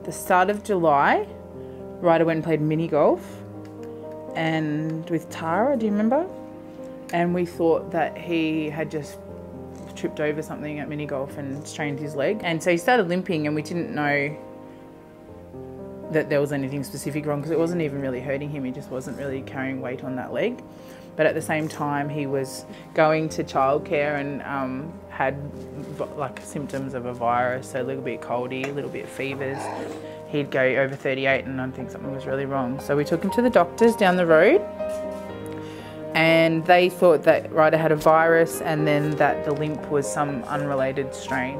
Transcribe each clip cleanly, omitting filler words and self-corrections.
the start of July, Ryder went and played mini golf and with Tara, do you remember? And we thought that he had just tripped over something at mini golf and strained his leg. And so he started limping and we didn't know that there was anything specific wrong because it wasn't even really hurting him. He just wasn't really carrying weight on that leg. But at the same time, he was going to childcare and had like symptoms of a virus, so a little bit coldy, a little bit fevers. He'd go over 38 and I think something was really wrong. So we took him to the doctors down the road and they thought that Ryder had a virus and then that the limp was some unrelated strain.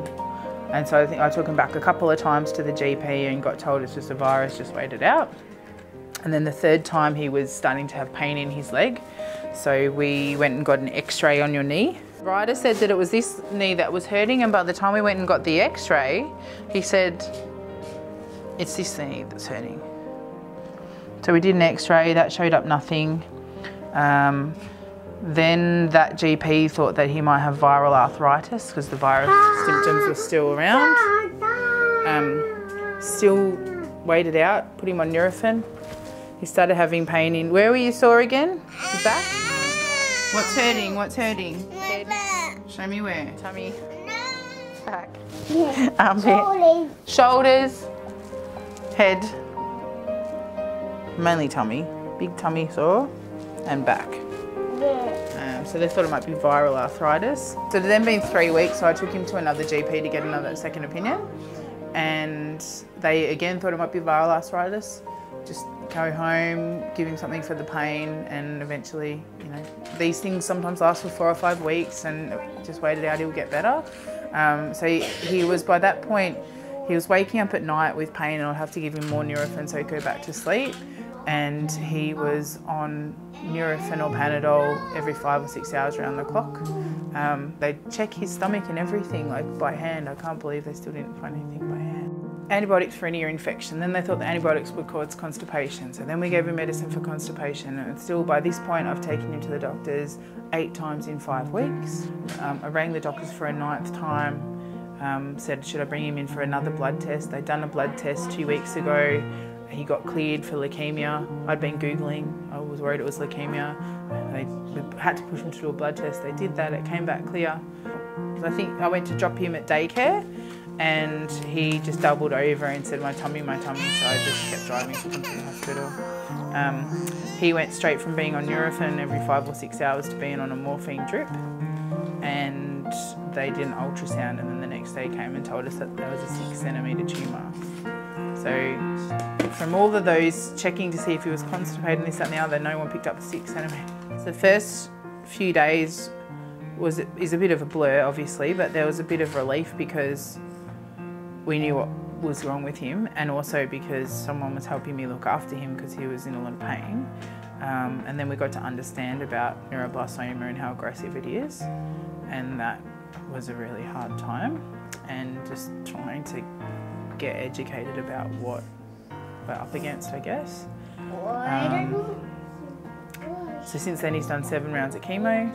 And so I think I took him back a couple of times to the GP and got told it's just a virus, just wait it out. And then the third time he was starting to have pain in his leg. So we went and got an x-ray on your knee. Ryder said that it was this knee that was hurting, and by the time we went and got the x-ray, he said, it's this knee that's hurting. So we did an x-ray, that showed up nothing. Then that GP thought that he might have viral arthritis because the virus symptoms were still around. Still waited out, put him on Nurofen. He started having pain in, where were you sore again? His back? What's hurting? What's hurting? My back. Show me where. Tummy. Back. Shoulders. Head. Mainly tummy. Big tummy sore. And back. So they thought it might be viral arthritis. So it had then been 3 weeks, so I took him to another GP to get another second opinion. And they again thought it might be viral arthritis. Just go home, give him something for the pain, and eventually, you know, these things sometimes last for 4 or 5 weeks and just wait it out, he'll get better. So he was, by that point, he was waking up at night with pain and I'd have to give him more Nurofen so he'd go back to sleep. And he was on Nurofen or Panadol every 5 or 6 hours around the clock. They'd check his stomach and everything, like by hand. I can't believe they still didn't find anything by hand. Antibiotics for an ear infection. Then they thought the antibiotics would cause constipation. So then we gave him medicine for constipation. And still by this point, I've taken him to the doctors 8 times in 5 weeks. I rang the doctors for a 9th time, said, should I bring him in for another blood test? They'd done a blood test 2 weeks ago. He got cleared for leukemia. I'd been Googling, I was worried it was leukemia. We had to push him to do a blood test. They did that, it came back clear. I think I went to drop him at daycare and he just doubled over and said, my tummy, so I just kept driving him to the hospital. He went straight from being on Nurofen every 5 or 6 hours to being on a morphine drip, and they did an ultrasound, and then the next day came and told us that there was a 6 centimetre tumour. So from all of those checking to see if he was constipated and this, that and the other, no one picked up the 6 centimetre. So the first few days is a bit of a blur, obviously, but there was a bit of relief because we knew what was wrong with him, and also because someone was helping me look after him because he was in a lot of pain. And then we got to understand about neuroblastoma and how aggressive it is, and that was a really hard time, and just trying to get educated about what we're up against, I guess. So since then he's done 7 rounds of chemo,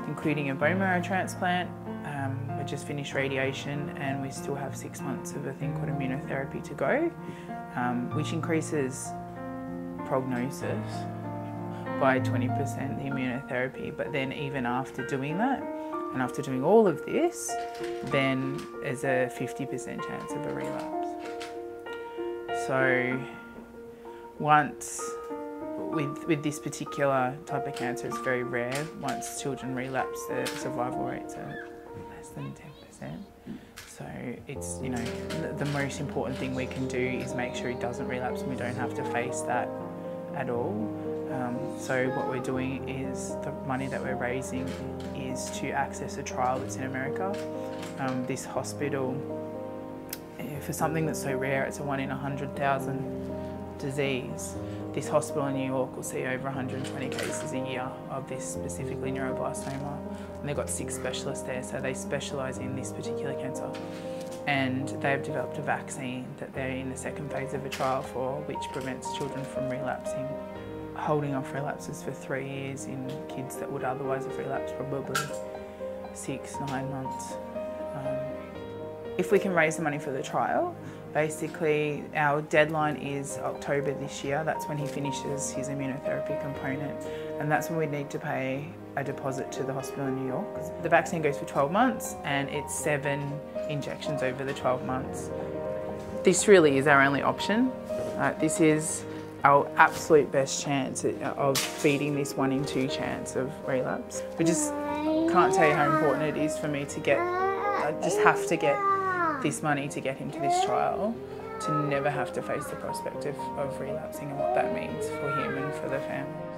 including a bone marrow transplant. We just finished radiation and we still have 6 months of a thing called immunotherapy to go, which increases prognosis by 20%, the immunotherapy. But then even after doing that, and after doing all of this, then there's a 50% chance of a relapse. So once, with this particular type of cancer, it's very rare. Once children relapse, the survival rates are less than 10%. So it's, you know, the most important thing we can do is make sure it doesn't relapse and we don't have to face that at all. So what we're doing is, the money that we're raising is to access a trial that's in America. This hospital, for something that's so rare, it's a 1 in 100,000 disease. This hospital in New York will see over 120 cases a year of this, specifically neuroblastoma. And they've got 6 specialists there, so they specialise in this particular cancer. And they've developed a vaccine that they're in the 2nd phase of a trial for, which prevents children from relapsing, holding off relapses for 3 years in kids that would otherwise have relapsed probably 6, 9 months. If we can raise the money for the trial, Basically, our deadline is October this year. That's when he finishes his immunotherapy component, and that's when we need to pay a deposit to the hospital in New York. The vaccine goes for 12 months and it's 7 injections over the 12 months. This really is our only option. This is our absolute best chance of beating this 1 in 2 chance of relapse. We just can't tell you how important it is for me to get, I just have to get this money to get him to this trial, to never have to face the prospect of relapsing and what that means for him and for the family.